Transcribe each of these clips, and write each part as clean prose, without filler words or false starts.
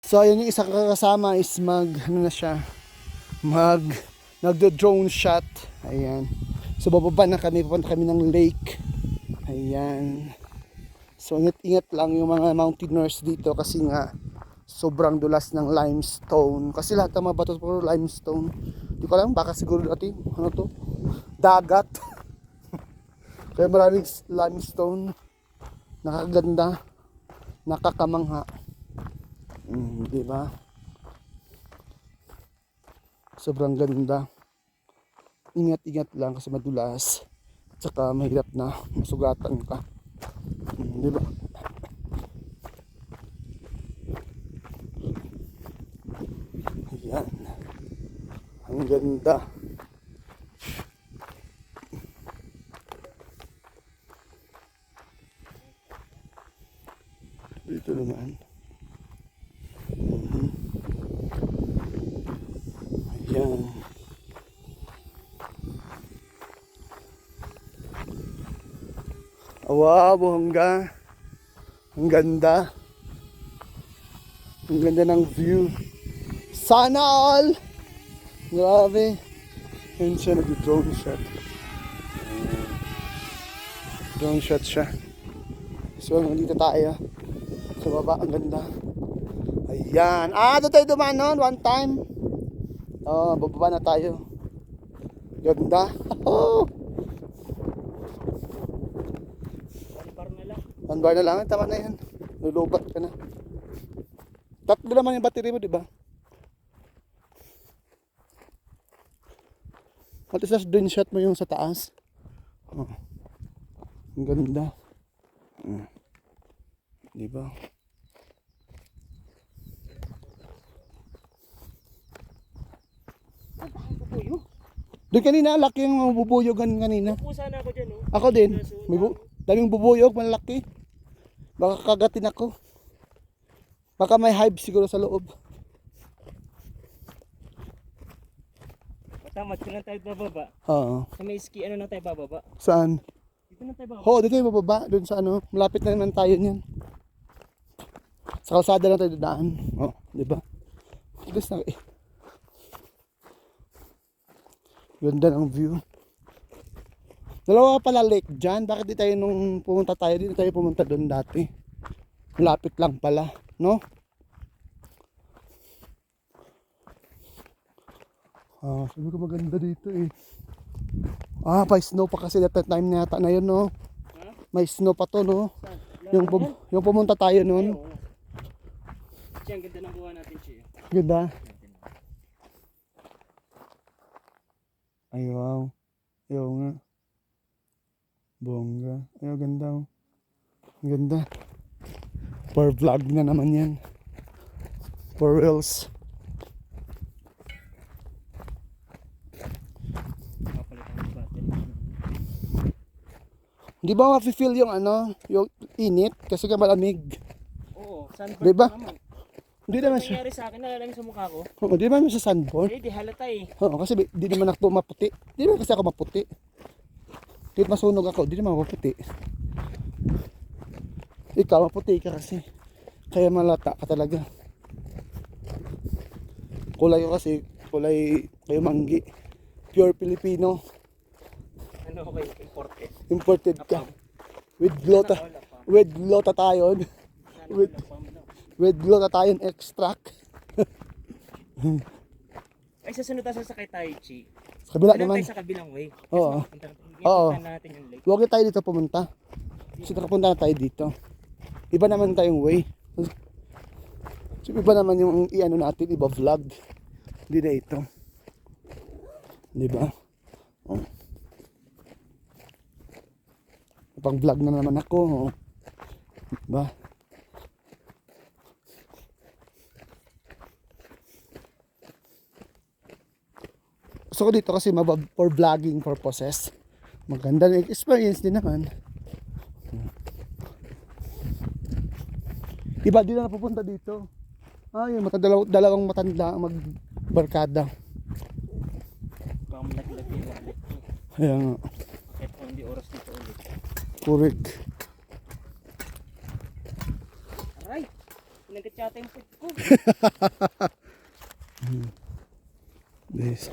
So ayun, yung isang kasama is nagdo-drone shot. Ayan. So bababa na kami, pupunta kami ng lake. Ayan. So ingat-ingat lang yung mga mountaineers dito kasi nga sobrang dulas ng limestone. Kasi lahat ng mga bato puro limestone. Hindi ko alam, baka siguro natin, ano to? Dagat. Kaya maraming limestone. Nakaganda. Nakakamangha. Di ba? Sobrang ganda. Ingat-ingat lang kasi madulas. Tsaka mahirap na masugatan ka. Di ba? Ayan. Ang ganda. Dito naman. Ayan. Wow, bongga. Ang ganda. Ang ganda ng view. Sana all! Grabe. Ayan siya, nag-drone shot. Drone shot siya. So, nandito tayo. Sa baba, ang ganda. Ayan. Doon tayo dumaan noon, one time. Bababa na tayo. Ganda. One bar na lang. Tama na yan. Lulubat ka na. Tatlo naman yung battery mo, di ba? At isa drone shot mo yung sa taas. Ang ganda. Di ba? Doon kanina, laki yung bubuyogan kanina. Upo sana ako dyan, oh. Ako din. May daming bubuyog, malaki. Baka kagatin ako. Baka may hive siguro sa loob. Tama, dito lang tayo bababa. Oo. Sa may ski, ano na tayo bababa? Saan? Dito na tayo bababa. Oo, dito yung bababa. Doon sa ano, malapit na naman tayo niyan. Sa kalsada lang tayo dadaan. Di ba? Gusto na eh. Ganda ng view. Dalawa pala lake dyan. Bakit di tayo nung pumunta tayo? Di tayo pumunta doon dati. Malapit lang pala. No? Sabi ko maganda dito eh. Pa snow pa kasi that time na yata na yun, no? May snow pa to, no? Yung pumunta tayo noon. Siya, ang ganda ng buha natin, Chia. Ganda. Ay, wow. Ayaw nga. Bongga. Ayaw, ganda. Ang ganda. For vlog na naman yan. For reals. Di ba ma-feel yung ano, yung init kasi ka malamig? Oo, sunburn diba? naman. Hindi naman siya. Nangyari sa akin, nalalang sa mukha ko. Oo, di naman siya sunburn. Di halata eh. Oo, kasi di naman ako maputi. Di naman kasi ako maputi. Kahit masunog ako, di naman maputi. Ikaw, maputi ka kasi. Kaya malata ka talaga. Kulay ko kasi, kulay kayo manggi. Pure Filipino. Ano okay, imported. Imported ka. With glota tayo. With glutathione extract. Ay, sasunod tayo sa kay Taichi. Sa kabila Ano naman. tayo sa kabilang way? Oo. Oo. Natin yung lake. Huwag na tayo dito pumunta. Kasi nakapunta na tayo dito. Iba naman tayong way. So, iba naman yung i-ano natin, iba vlog. Hindi na ito. Di ba? Pang vlog na naman ako. Diba? Gusto ko dito kasi for vlogging purposes. Maganda na experience din naman. Iba din na napupunta dito. Yung dalawang matanda magbarkada. Baka malaglag yung wallet. Kaya nga. Kahit kung hindi oras dito ulit. Correct. Aray! Kinagat yata yung pet ko. This.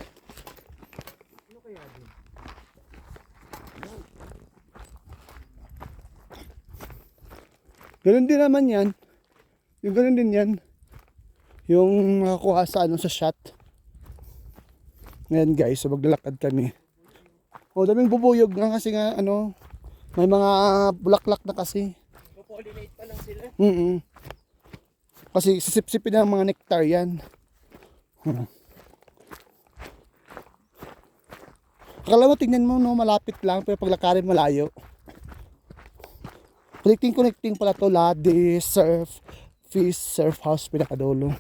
Ano kaya din? Ganun din naman yan. Yung ganun din yan. Yung nakakuha sa ano sa shot. Ngayon guys, so maglalakad kami. O daming bubuyog nga kasi nga ano, may mga bulaklak na kasi. Pollinate pa lang sila. Kasi sisip-sipin ng mga nectar yan. Akala mo, tingnan mo, no, malapit lang, pero paglakarin malayo. Connecting pala to, Ladi, Surf, Fish, Surf House, pinakadulo.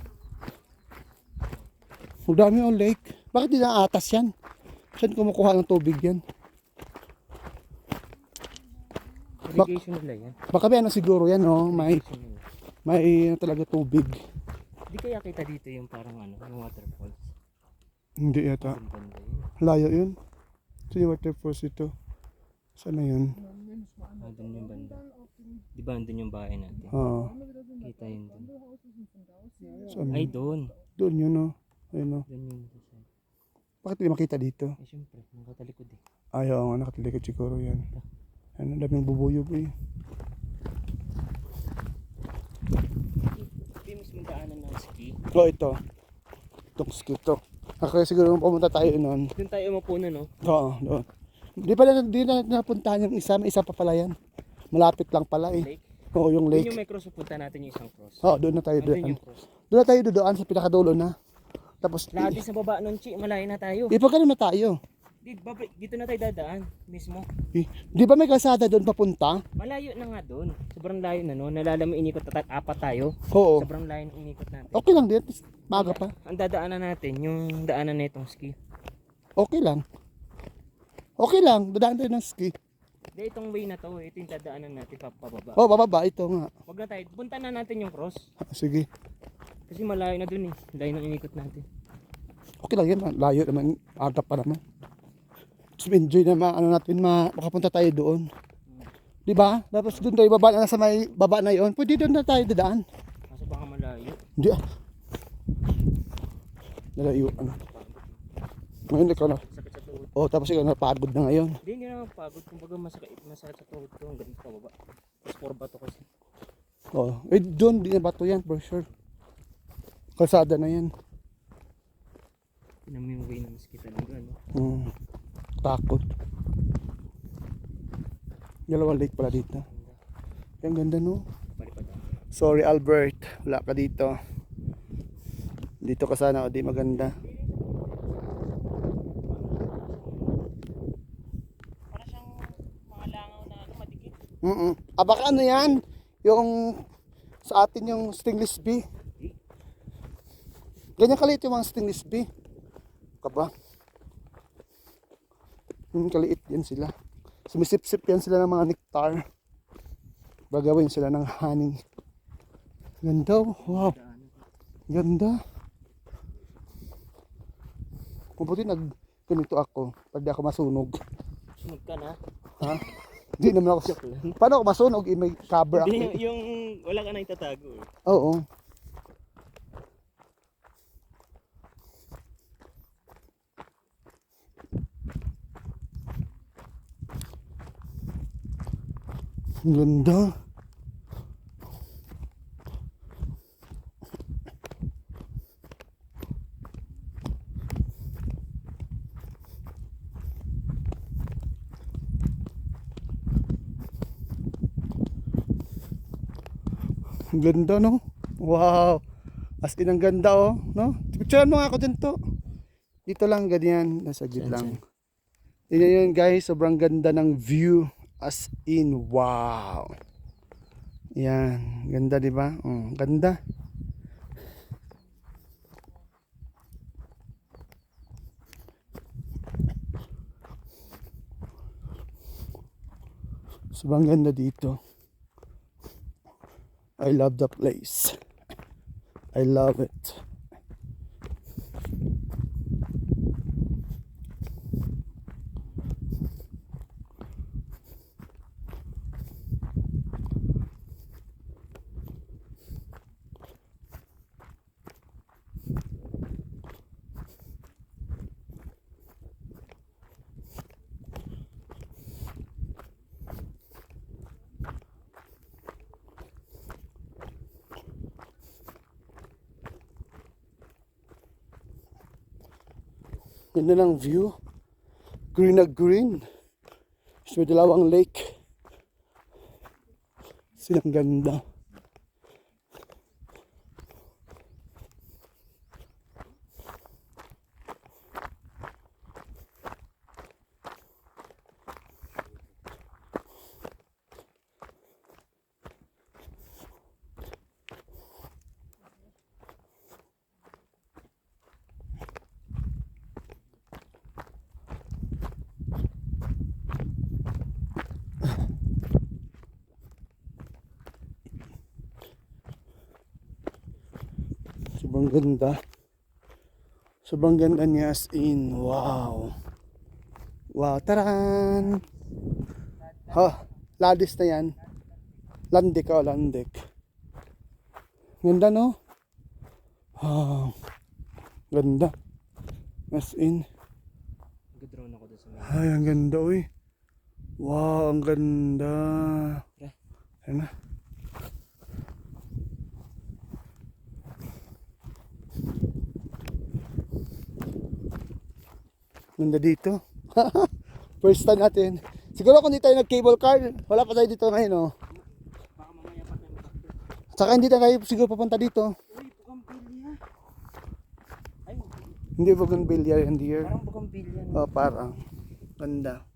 Ang dami yung lake. Bakit di na atas yan? Saan kumukuha ng tubig yan? Irrigation nila yan. Baka may ano siguro yan, no? Irrigation nila. May talaga tubig. Di kaya kita dito yung parang ano, yung waterfalls. Hindi yata. Ang banda yun. Layo yun. Ito yung waterfalls ito. Saan na yun? Andun yung banda. Di ba andun yung bahay natin? Oo. Kita yun dun. Saan Ay yun? doon. Doon yun, no? Ayun, no? Doon yung isa. Bakit hindi makita dito? Eh syempre, nakatalikod eh. Ayaw nga, nakatilikod siguro yan. Ano, daming bubuyog eh. Ito yung mismo daanan ng ski. Oh, ito. Itong ski to. Kaya siguro pumunta tayo noon. Doon tayo mapuna no? Oo, doon. Di na napuntahan yung isa. May isa pa pala yan. Malapit lang pala eh. Lake. Oo, yung Doon lake. yung may cross, punta natin yung isang cross. Oo, doon na tayo Andun doon. yung cross. Doon na tayo doon sa pinakadulo na. Tapos, Lahat din sa baba nun, Chi, malayo na tayo. ipagkano na tayo. Dito na tayo dadaan, mismo. Di ba may kalsada doon papunta? Malayo na nga doon. Sobrang layo na no. Nalala mo inikot na apat tayo. Oo. Sobrang layo ng inikot natin. Okay lang din. Maga pa. Ang dadaanan natin, yung daanan na itong ski. Okay lang. Okay lang. Dadaan tayo ng ski. Hindi, itong way na to, ito yung dadaanan natin pababa. Oh, bababa. Ito nga. Wag na tayo, punta na natin yung cross. Sige. Kasi malayo na doon eh. Layo ng inikot natin. Okay lang yan. Layo naman. Aga pa naman. Tapos enjoy naman. Ano natin, makapunta tayo doon. Di ba? Tapos doon tayo baba na sa may baba na yon. Pwede doon na tayo dadaan. Kaso baka malayo. Hindi ah. Nalayo. Ano. Ngayon ikaw na. Sakit sa tuhod. Oh, tapos ikaw napagod na ngayon. Hindi na pagod. Kumbaga masakit sa tuhod ko. Hanggang pababa. Tapos puro bato kasi. Oh, eh doon din na bato yan for sure. Kalsada na yan. Tinan mo yung way ng ski talaga, no? Takot. Dalawang lake pala dito. Ang ganda no. Palipad ako. Sorry Albert, wala ka dito. Dito ka sana o di maganda. Para siyang mga langaw na ano, madikit. Baka ano yan? Yung sa atin yung stainless B. Ganyan kaliit yung mga stainless B. Kaba? Kaliit yan sila. Sumisip-sip yan sila ng mga nectar. Bagawin sila ng honey. Ganda oh. Wow. Ganda. Kung buti ganito ako. Pag di ako masunog. Sunog ka na. Ha? Hindi naman ako. Paano ako masunog? May cover ako. Hindi, yung wala ka na itatago eh. Oo. Ang ganda. Ang ganda no? Wow. As in ang ganda oh, no? Picturean mo nga ako dito. Dito lang ganyan, nasa gid lang. Tingnan yun guys, sobrang ganda ng view. As in, wow. Yan, ganda 'di ba? Ganda. Sobrang ganda dito. I love the place. I love it. Ganda ng view. Green na green. Tapos may dalawang lake. Silang ganda. Sobrang ganda. Sobrang ganda niya as in. Wow. Wow. Taran! Ha, ladis na yan. Landik oh, landik. Ganda no? Wow. Ganda. As in. Nag-drone ako doon sa mga. Ay, ang ganda uy. Wow, ang ganda. Yeah. Ayan na. Ganda dito. First time natin. Siguro kung di tayo nag-cable car, wala pa tayo dito ngayon, oh. Baka mamaya pa tayo makakita. Saka hindi tayo siguro papunta dito. Uy, bugambilya. Ay, Hindi bougainvillea yan, dear. parang bugambilya. Oh, parang. Ganda.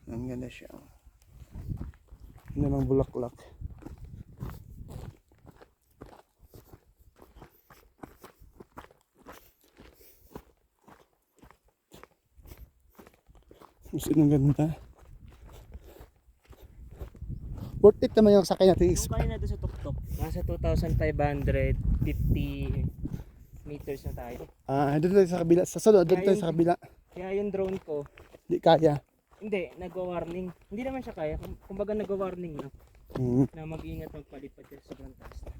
Ang ganda siya. Ganda ng bulaklak. Mas ang ganda. Worth it naman yung sakay natin. Yung kayo na doon sa tuktok, nasa 2,550 meters na tayo. Doon tayo sa kabila. Sa sunod, doon tayo sa kabila. Kaya yung drone ko, Hindi kaya. hindi, nagwa-warning. Hindi naman siya kaya. Kumbaga nagwa-warning na. Na mag-ingat magpalipad kasi sobrang taas na.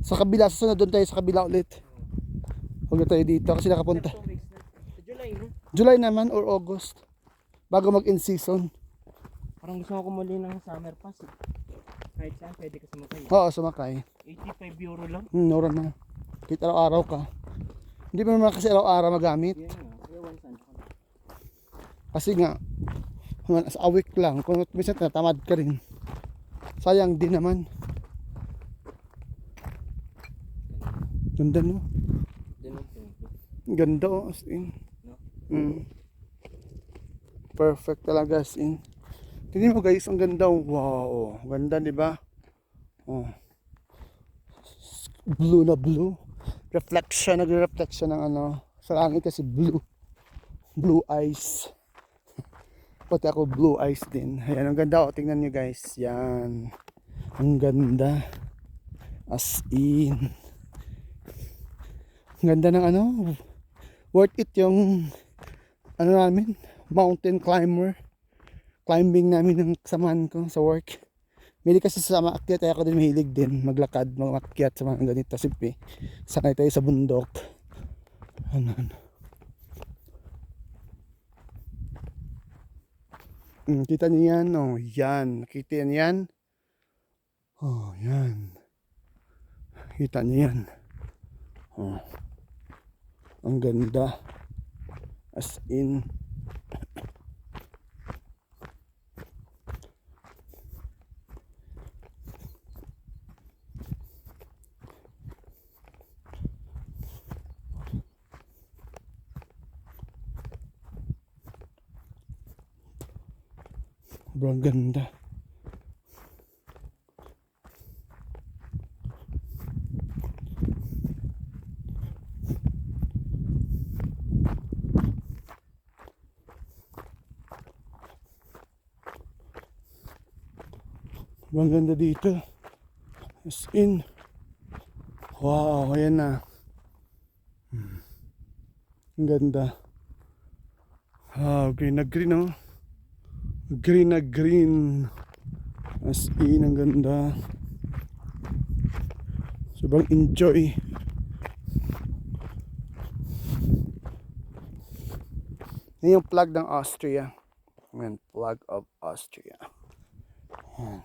Sa kabila, sa sunod, doon tayo sa kabila ulit. Huwag na tayo dito kasi nakapunta. 2 weeks na. Sa July na. July naman or August. Bago mag-in season. Parang gusto ko kumuli ng summer pass eh. Kahit saan pwede ka sumakay. Oo, sumakay. 85 euro lang. Nora na. Kahit araw-araw ka. Hindi pa naman kasi araw-araw magamit. Yan nga. Kaya once ano ka lang. Kasi nga, sa a week lang. Kung minsan natamad ka rin. Sayang din naman. Ganda no? Dinog din. Ganda oh, as in. No? Perfect talaga as in. Tingnan mo guys, ang ganda. Wow, ganda di ba? Oh. Blue na blue. Reflection, nagre-reflection ng ano. Sa langit kasi blue. Blue eyes. Pati ako blue eyes din. Ayan, ang ganda. O, tingnan nyo guys. Yan. Ang ganda. As in. Ang ganda ng ano. Worth it yung ano namin. Mountain climber. Climbing namin ng kasamahan ko sa work. Mahilig kasi sa maakyat, kaya ako din mahilig din maglakad, magakyat sa mga ganito. Simple, sakay tayo sa bundok. Ano. Kita niyo yan? Oh, yan. Nakita niyo yan? Oh, yan. Kita niyo yan? Oh. Ang ganda. As in. Sobrang ganda. Sobrang ganda dito. As in. Wow, ayan na. Ang ganda. Wow, green na green oh. Green na green. As in, ang ganda. Sobrang enjoy. Yan yung flag ng Austria. Yan, flag of Austria. Yan.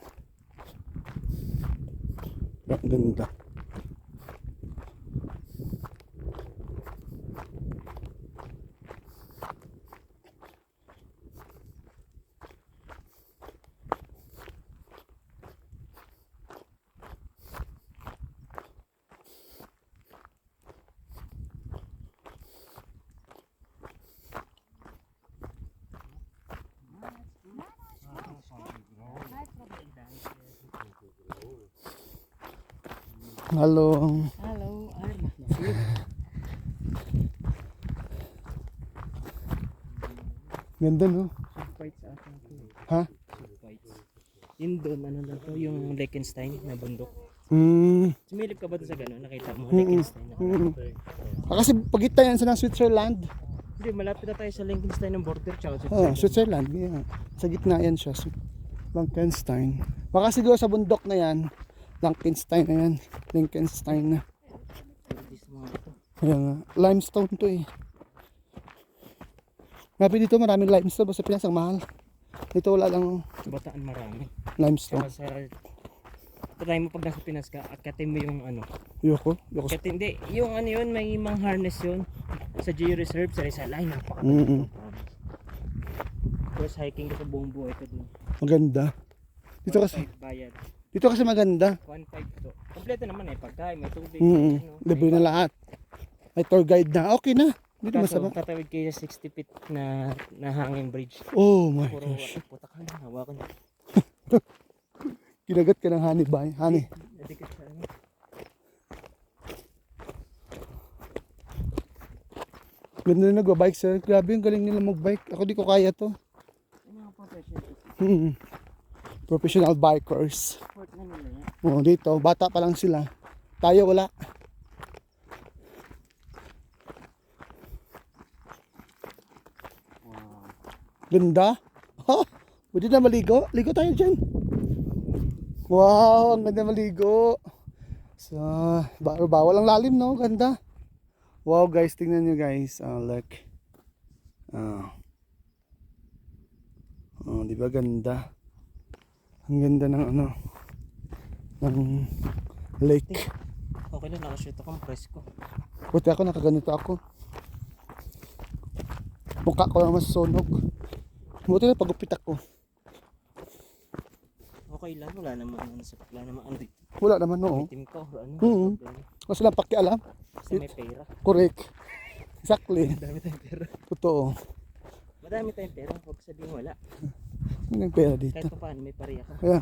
Ang ganda. Halo. Hello, Arma. Ganda no? Fight sa akin to. Ha? Fights. Yun doon, ano na to, yung Liechtenstein na bundok. Hmm. Sumilip ka ba doon sa gano'n? Nakita mo, Mm. Liechtenstein. Kasi pagitan yan sa ng Switzerland. Hindi, malapit na tayo sa Liechtenstein ng border, tsaka Oh, Switzerland. Switzerland. Yeah. Sa gitna yan siya. Liechtenstein. Baka siguro sa bundok na yan. Liechtenstein na yan. Liechtenstein na. This mga ito. Ayan nga. Limestone to eh. Grabe dito maraming limestone. Basta Pinas ang mahal. Dito wala lang Sa Bataan marami. limestone. Tsaka sa... Patay mo pag nasa Pinas ka, akatin mo yung ano. Yoko. Akatin, hindi, yung ano yun, may mga harness yun. Sa Geo-Reserve, sa Rizal. Ay, Mm-mm. Cross hiking ka sa buong buhay ko dun. Maganda. Dito kasi, 1.5 bayad. dito kasi maganda. 1.5 to. Kompleto naman eh, pagkain, may tubig. Mm-mm. Libre na lahat. May tour guide na. Okay na. Hindi na Kaso, masama. tatawid kayo sa 60 feet na hanging bridge. Oh my Puro gosh. puta ka na, hawakan. Kinagat ka ng honey ba? Honey. Nadikat sa ano. Ganda na nagwa-bike sir. Grabe yung galing nila mag-bike. Ako di ko kaya to. Yung mga professional Hmm. Professional bikers. sport na nila yan. Oh, dito, bata pa lang sila. Tayo wala. Wow. Ganda. Ha? Pwede na maligo? Ligo tayo dyan. Wow, ang ganda maligo. So, bawal ang lalim no? Ganda. Wow guys, tingnan nyo guys. Look. Oh, di ba ganda? Ang ganda ng ano, ng lake. Okay lang, nakashoot ako, presko. Buti ako, nakaganito ako. Mukha ko lang masusunog. Buti na pagupit ako. Okay lang, wala namang ano sa wala namang ano dito. Wala naman no. Team ko, or ano. Mm. Kasi lang pakialam. Kasi may pera. Correct. Exactly. Madami tayong pera. Totoo. Madami tayong pera, huwag sabihin wala. May pera dito. Kahit pa paano, may pariya ka. Kaya,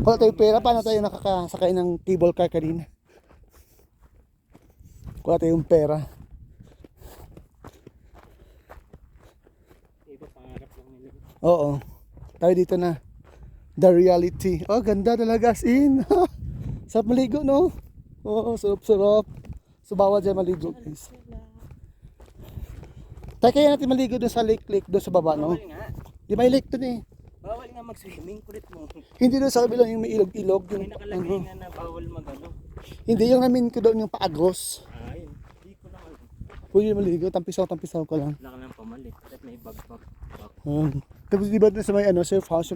wala tayong pera. Paano tayo nakakasakay ng cable car kanina? Wala tayong pera. Iba pangarap lang nila. Oo. Tayo dito na. The reality. Oh, ganda talaga as in. Sarap maligo, no? Oo, sarap-sarap. So, bawal dyan maligo, guys. Tayo kaya natin maligo doon sa lake doon sa baba, no? Bawal nga. Di may lake doon eh. Bawal nga mag-swimming, kulit mo. Hindi doon sa kabila yung may ilog-ilog. May Yung, nakalagay nga na bawal mag-ano. hindi yung namin ko doon yung paagos. Ayun, hindi ko lang alam. Pwede maligo, tampisaw ko lang. Wala ka nang pamalit. At may bag. Tapos di ba doon sa may ano, surf house,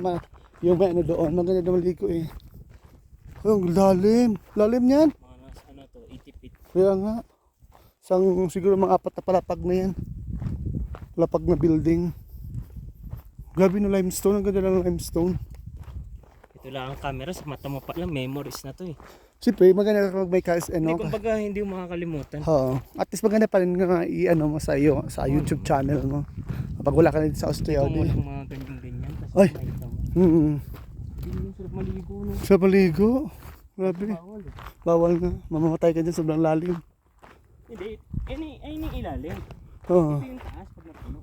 yung may ano doon, maganda na maligo eh. Oh, lalim. Lalim yan. Mga nasa ano to, 80 feet. Kaya nga. Siguro mga 4 na palapag na yan. Palapag na building. Grabe no limestone. Ang ganda ng limestone. Ito lang ang camera, sa mata mo pa lang, memories na to eh. Siyempre, maganda kapag may cars, Hindi, ano. kumbaga hindi mo makakalimutan. Oo. At least maganda pa rin nga i-ano mo sa iyo, sa YouTube channel mo. Kapag wala ka na dito sa Ito mo Australia. lang mga ganyan-ganyan. Ay. Tapos makita mo. Hindi yung sarap maligo no. Sa maligo. Grabe. Bawal eh. Bawal nga. Mamamatay ka dyan sobrang lalim. Hindi, ay ni ilalim. Oo. Ito yung taas pag napuno.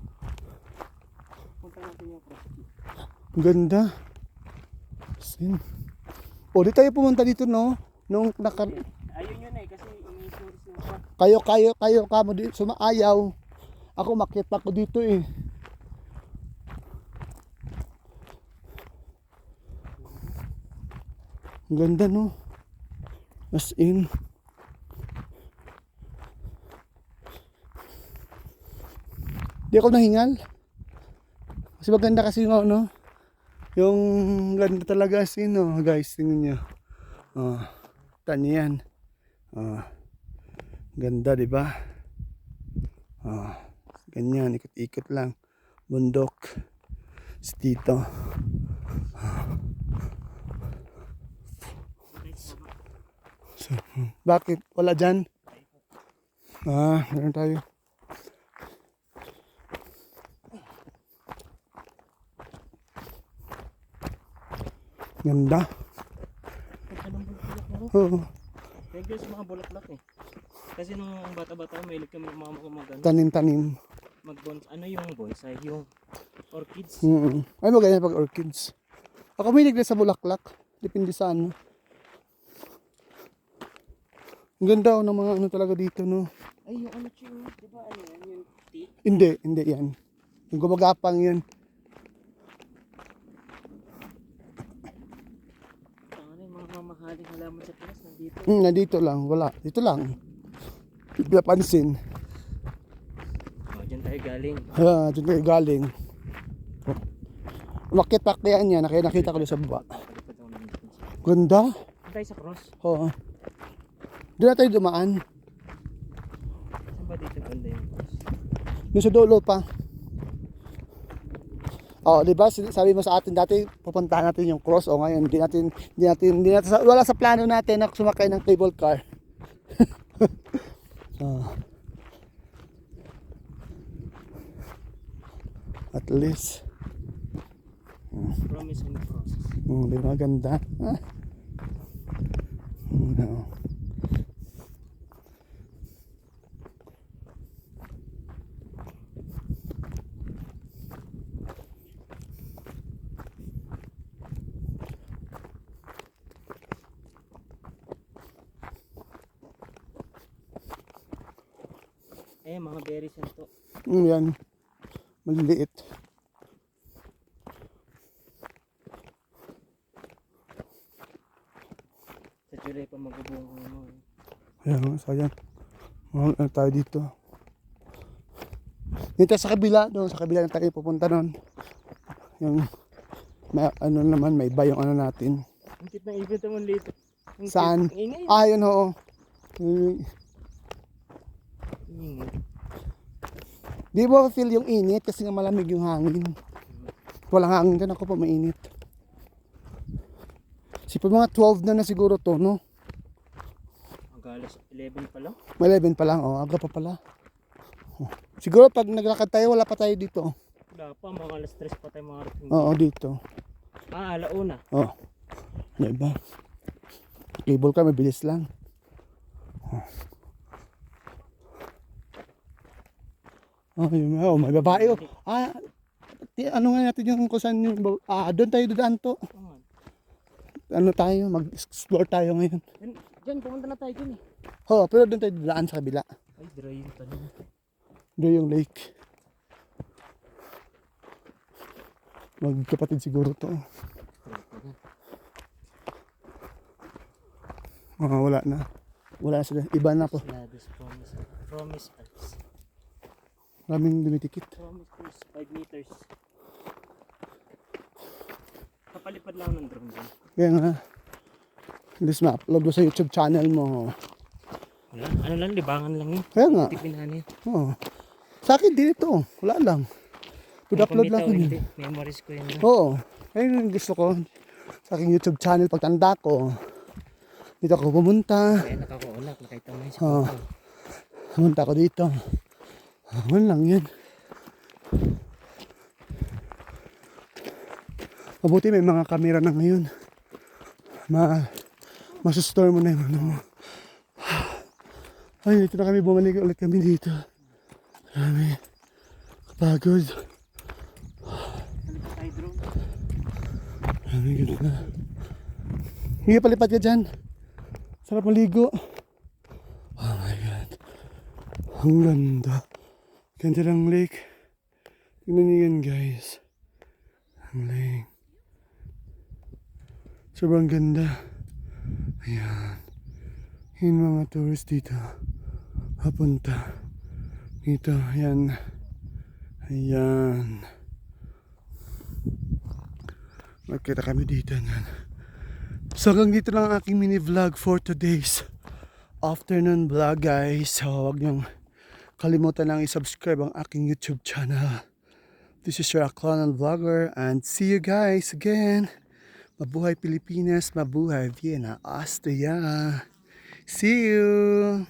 Punta natin yung crossfit. Ang ganda. Sin. O, di tayo pumunta dito, no? Nung Ayun yun eh, kasi ini-source yung pa. kayo ka mo dito, sumaayaw. Ako makita ko dito eh. Ang ganda, no? As in. Di ako nahingal. Kasi maganda kasi yung ano. Yung ganda talaga as in, no? Guys, tingnan nyo. Oh, tanya yan. Oh, ganda, di ba? Oh, ganyan, ikot-ikot lang. Bundok. Dito. So, bakit? Wala dyan? Meron tayo. Ganda. Oo. Thank you sa mga bulaklak eh. Kasi nung bata-bata, mahilig kami ng mama ko Tanim-tanim. ano yung bonsai, yung orchids. Ay, maganda pag orchids. Ako may na sa bulaklak. Depende sa ano. Ang ganda ng mga ano talaga dito, no? Ay, yung ano yung, di ba ano yan, yung tea? Hindi yan. Yung gumagapang yun. Ano yung mga mamahaling halaman sa Pinas, nandito. Nandito lang, wala. Dito lang. Hindi napansin. Oh, dyan tayo galing. Dito tayo galing. Umakit pa kaya niya, nakita ko doon sa baba. Palipad ako ng distance. Ganda. Dyan tayo sa cross. Oo. Doon na tayo dumaan. Saan ba dito banda yung cross? Doon sa dulo pa. Oh, di ba? Sabi mo sa atin dati, pupuntahan natin yung cross. O ngayon, hindi natin wala sa plano natin na sumakay ng cable car. At least. Promise and process. Di ba ganda? No. Eh, mga berries yan to. Yan. Maliliit. Sa July pa magbubuong ano. Ayan, sayang. Ano tayo dito? Dito sa kabila, doon sa kabila na tayo pupunta noon. Yung may ano naman, may iba yung ano natin. Ang cute ng ibon naman dito. Saan? Ang ingay. Yun oo. Ingay. Di mo feel yung init kasi nga malamig yung hangin. Walang hangin din ako pa mainit. Sipa mga 12 na siguro to, no? Hanggang alas 11 pa lang. May 11 pa lang, aga pa pala. Siguro pag naglakad tayo, wala pa tayo dito. Wala pa, mga alas 3 pa tayo makarating. Oo, dito. Alauna. Oh. Diba? Cable car, mabilis lang. May babae. Ano nga natin yung kung saan yung doon tayo dudaan to. Ano tayo, mag-explore tayo ngayon. Diyan, pumunta na tayo dyan eh. Pero doon tayo dudaan sa kabila. Ay, dry yung tanong. Doon yung lake. Magkapatid siguro to. Wala na. Wala na sila. Iba na po. Promise us. Maraming dumitikit. Promise us 5 meters. Kapalipad lang ng drone dyan. Kaya nga. Let's ma-upload mo sa YouTube channel mo. Wala, ano lang, libangan lang yun. Kaya nga. Tipinahan yun. Oo. Sa akin din ito. Wala lang. Pag-upload lang ko yun. Memories ko yun. Oo. Ayun yung gusto ko. Sa aking YouTube channel pagtanda ko. Dito ako pumunta. Kaya nakakuulak. Nakita mo yun sa Oo. photo. Pumunta ako dito. Ano lang yan. Mabuti may mga kamera na ngayon. Masustore mo na yung ano mo. Ay, dito na kami. Bumalik ulit kami dito. Marami. Kapagod. Nalipad tayo drone. Marami gano'n na. Hindi palipad ka dyan. Sarap maligo. Oh my God. Ang ganda. Ganda ng lake. Tingnan niyo yan guys. Ang lake. Sobrang ganda. Ayan. Yung mga tourist dito. Papunta. Dito. Ayan. Ayan. Magkita kami dito. So hanggang dito lang ang aking mini vlog for today's afternoon vlog guys. So huwag niyong kalimutan lang i-subscribe ang aking YouTube channel. This is your Aklan Vlogger and see you guys again. Mabuhay Pilipinas, mabuhay Vienna, Austria. See you!